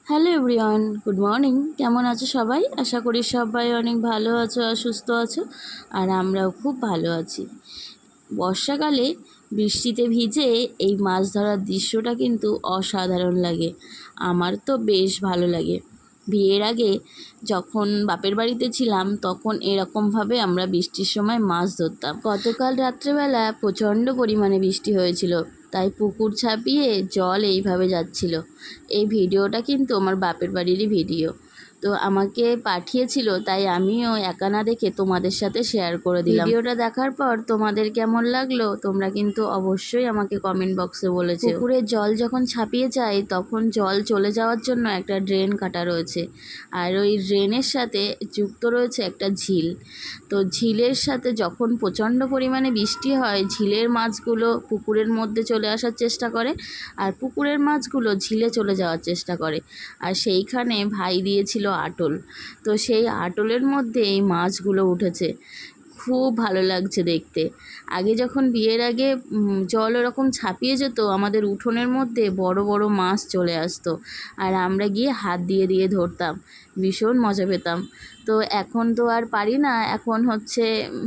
Hello everyone, good morning. কেমন আছো সবাই? আশা করি সবাই অনেক ভালো আছো আর সুস্থ আছো। আর আমরাও খুব ভালো আছি। বর্ষাকালে বৃষ্টিতে ভিজে এই মাছ ধরার দৃশ্যটা কিন্তু অসাধারণ লাগে। আমার তো বেশ ভালো লাগে। বিয়ের আগে যখন বাপের বাড়িতে ছিলাম তখন এরকমভাবে আমরা বৃষ্টির সময় মাছ ধরতাম। গতকাল রাত্রেবেলা প্রচণ্ড পরিমাণে বৃষ্টি হয়েছিল, তাই পুকুর ছাপিয়ে জল এইভাবে যাচ্ছিল। এই ভিডিওটা কিন্তু আমার বাপের বাড়িরই ভিডিও, তো আমাকে পাঠিয়েছিল, তাই আমিও একা না দেখে তোমাদের সাথে শেয়ার করে দিলাম। ভিডিওটা দেখার পর তোমাদের কেমন লাগলো তোমরা কিন্তু অবশ্যই আমাকে কমেন্ট বক্সে বলেছো। পুকুরের জল যখন ছাপিয়ে যায় তখন জল চলে যাওয়ার জন্য একটা ড্রেন কাটা রয়েছে, আর ওই ড্রেনের সাথে যুক্ত রয়েছে একটা ঝিল। তো ঝিলের সাথে যখন প্রচণ্ড পরিমাণে বৃষ্টি হয়, ঝিলের মাছগুলো পুকুরের মধ্যে চলে আসার চেষ্টা করে, আর পুকুরের মাছগুলো ঝিলে চলে যাওয়ার চেষ্টা করে। আর সেইখানে ভাই দিয়েছিল আটল, তো সেই আটলের মধ্যে এই মাছগুলো উঠেছে। খুব ভালো লাগছে দেখতে। আগে যখন বিয়ের আগে জল ওরকম ছাপিয়ে যেত, আমাদের উঠোনের মধ্যে বড় বড় মাছ চলে আসতো, আর আমরা গিয়ে হাত দিয়ে দিয়ে ধরতাম, ভীষণ মজা পেতাম। তো এখন তো আর পারি না, এখন হচ্ছে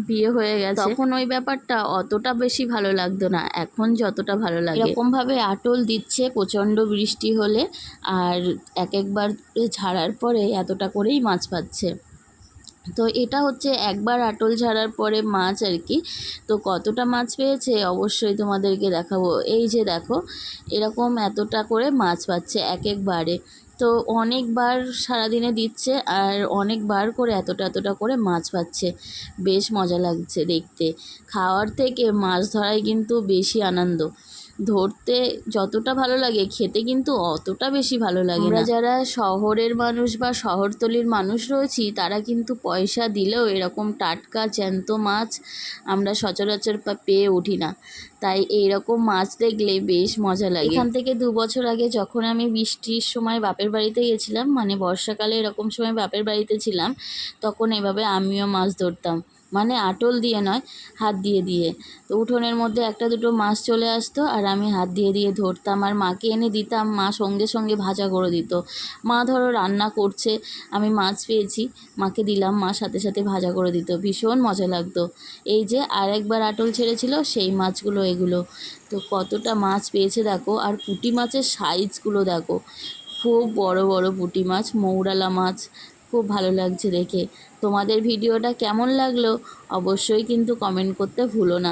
বিয়ে হয়ে গেছে, তখন ওই ব্যাপারটা অতটা বেশি ভালো লাগতো না, এখন যতটা ভালো লাগে। এরকমভাবে আটল দিচ্ছে প্রচণ্ড বৃষ্টি হলে, আর এক একবার ঝাড়ার পরে এতটা করেই মাছ পাচ্ছে। তো এটা হচ্ছে একবার আটল ঝাড়ার পরে মাছ আর কি। তো কতটা মাছ পেয়েছে অবশ্যই তোমাদেরকে দেখাবো। এই যে দেখো, এরকম এতটা করে মাছ পাচ্ছে এক একবারে। তো অনেকবার সারাদিনে দিচ্ছে, আর অনেকবার করে এতটা এতটা করে মাছ পাচ্ছে। বেশ মজা লাগছে দেখতে। খাওয়ার থেকে মাছ ধরাই কিন্তু বেশি আনন্দ। ধরতে যতটা ভালো লাগে, খেতে কিন্তু অতটা বেশি ভালো লাগে না। আমরা যারা শহরের মানুষ বা শহরতলির মানুষ রয়েছি, তারা কিন্তু পয়সা দিলেও এরকম টাটকা জ্যান্ত মাছ আমরা সচরাচর পেয়ে উঠি না। তাই এইরকম মাছ দেখলে বেশ মজা লাগে। এখান থেকে 2 বছর আগে যখন আমি বৃষ্টির সময় বাপের বাড়িতে গেছিলাম, মানে বর্ষাকালে এরকম সময় বাপের বাড়িতে ছিলাম, তখন এভাবে আমিও মাছ ধরতাম, মানে আটল দিয়ে নয়, হাত দিয়ে দিয়ে। তো উঠোনের মধ্যে একটা দুটো মাছ চলে আসতো, আর আমি হাত দিয়ে দিয়ে ধরতাম, আর মাকে এনে দিতাম, মা সঙ্গে সঙ্গে ভাজা করে দিত। মা ধরো রান্না করছে, আমি মাছ পেয়েছি, মাকে দিলাম, মা সাথে সাথে ভাজা করে দিত, ভীষণ মজা লাগতো। এই যে আরেকবার আটল ছেড়েছিল, সেই মাছগুলো এগুলো। তো কতটা মাছ পেয়েছে দেখো, আর পুঁটি মাছের সাইজগুলো দেখো, খুব বড় বড় পুঁটি মাছ, মৌরালা মাছ। খুব ভালো লাগছে দেখে। তোমাদের ভিডিওটা কেমন লাগলো অবশ্যই কিন্তু কমেন্ট করতে ভুলো না।